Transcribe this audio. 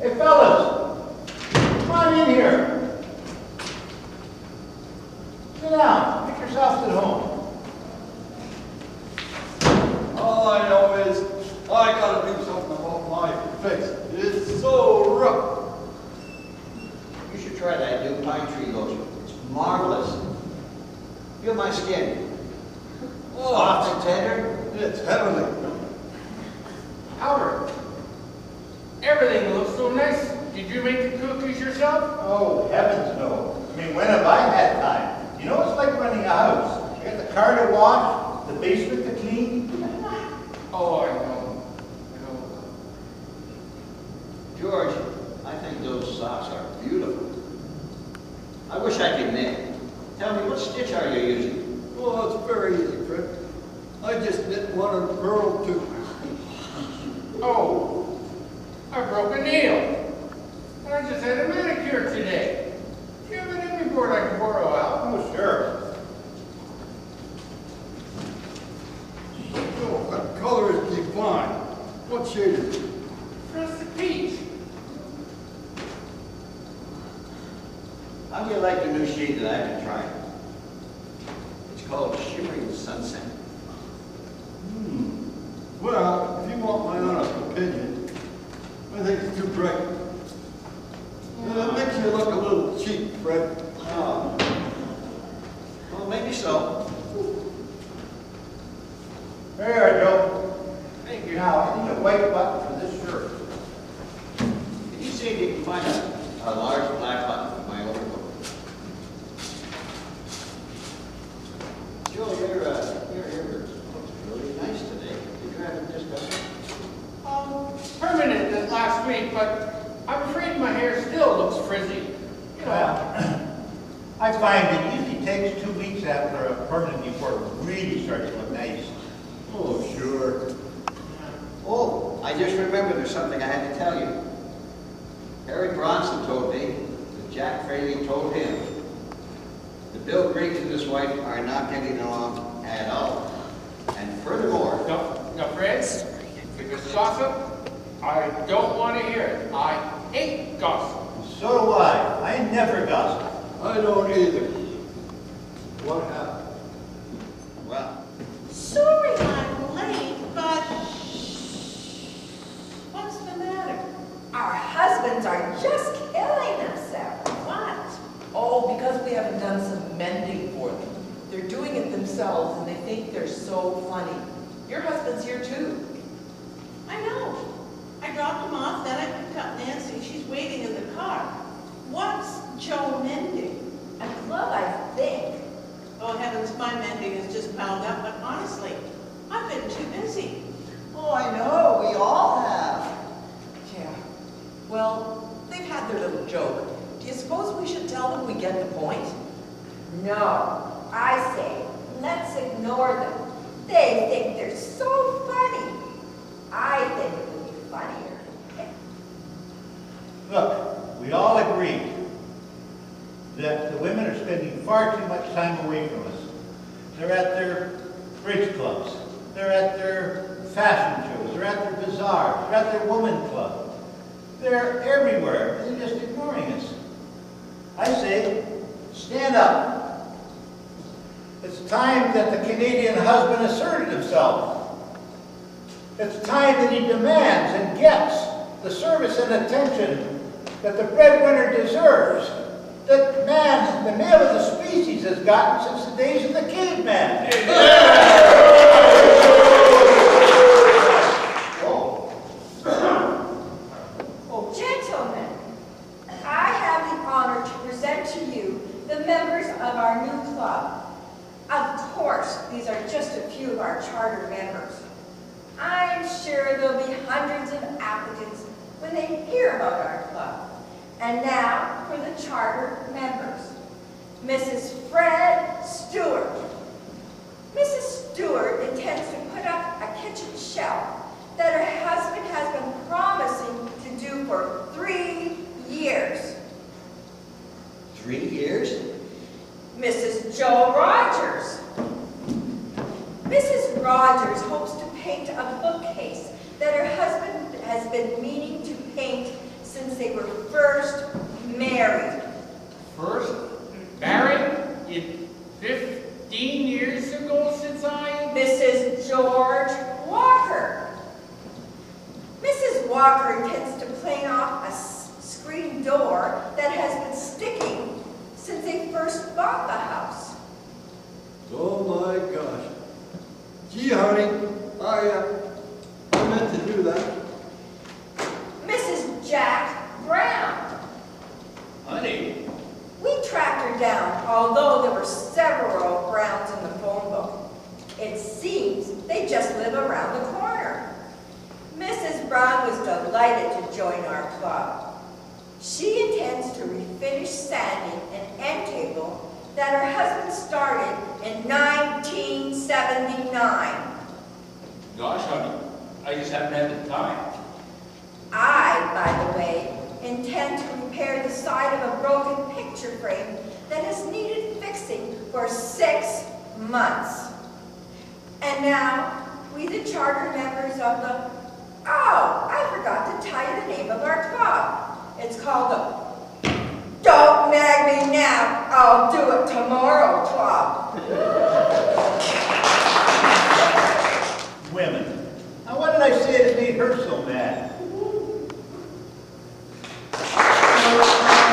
Hey, fellas, come on in here. Sit down. Make yourselves at home. All I know is I gotta do something about my face. It's so rough. You should try that new pine tree lotion. It's marvelous. Feel my skin. Oh, Soft and tender. it's heavenly. Albert, everything looks so nice. Did you make the cookies yourself? Oh, heavens no. I mean, when have I had time? You know, it's like running a house. You got the car to wash, the basement to clean. Oh, I know. George, I think those socks are beautiful. I wish I could knit. Tell me, what stitch are you using? Oh, it's very easy, Fred. I just knit one and purled two. Oh, I broke a nail. I just had a manicure today. Do you have an ending board I can borrow out? Oh, sure. Oh, that color is divine. What shade is it? Frosted peach. How do you like the new shade that I've been trying? It's called Shimmering Sunset. Well, if you want my honest opinion, I think it's too bright. It makes you look a little cheap, Fred. Oh. Well, maybe so. There you are, Joe. Thank you. Now, I need a white button for this shirt. Can you see if you can find a large black button for my overcoat? Joe, your hair looks really nice today. Did you have a discussion? Permanent this last week, but I'm afraid my hair still looks frizzy. You know, Well, I find it usually takes 2 weeks after a permanent before it really starts to look nice. Oh, sure. Oh, I just remembered there's something I had to tell you. Harry Bronson told me that Jack Fraley told him that Bill Griggs and his wife are not getting along at all. And furthermore, now, friends, if it's gossip, I don't want to hear it. I hate gossip. So do I. I never gossip. I don't either. What happened? well, Sorry I'm late, but what's the matter? Our husbands are just killing themselves. What? Oh, because we haven't done some mending for them. They're doing it themselves and they think they're so funny. Your husband's here too. I know. I dropped him off, then I picked up Nancy. She's waiting in the car. What's Joe mending? A glove, I think. Oh heavens, my mending is just bound up, but honestly, I've been too busy. oh, I know, we all have. Yeah. Well, they've had their little joke. Do you suppose we should tell them we get the point? No, I say, let's ignore them. They think they're so funny. I think it would be funnier. Look, we all agree that the women are spending far too much time away from us. They're at their bridge clubs. They're at their fashion shows. They're at their bazaars. They're at their woman club. They're everywhere. They're just ignoring us. I say, stand up. It's time that the Canadian husband asserted himself. It's time that he demands and gets the service and attention that the breadwinner deserves, that man, the male of the species, has gotten since the days of the caveman. Oh, gentlemen, I have the honor to present to you the members of our new club. Of course, these are just a few of our charter members. I'm sure there'll be hundreds of applicants when they hear about our club. And now for the charter members. Mrs. Fred Stewart. Mrs. Stewart intends to put up a kitchen shelf that her husband has been promising to do for 3 years. 3 years? Mrs. Joe Rogers. Mrs. Rogers hopes to paint a bookcase that her husband has been meaning to paint since since they were first married. First married in 15 years ago since I... Mrs. George Walker. Mrs. Walker intends to plane off a screen door that has been sticking since they first bought the house. Oh my gosh. Gee, honey, I meant to do that. Mrs. Jack Brown. Honey, We tracked her down, although there were several Browns in the phone book. It seems they just live around the corner. Mrs. Brown was delighted to join our club. She intends to refinish sanding an end table that her husband started in 1979. Gosh, honey, I just haven't had the time. I, by the way, intend to repair the side of a broken picture frame that has needed fixing for 6 months. And now, we the charter members of the... Oh, I forgot to tell you the name of our club. It's called the Don't Nag Me Now, I'll Do It Tomorrow Club. Women. Now, what did I say that made her so mad?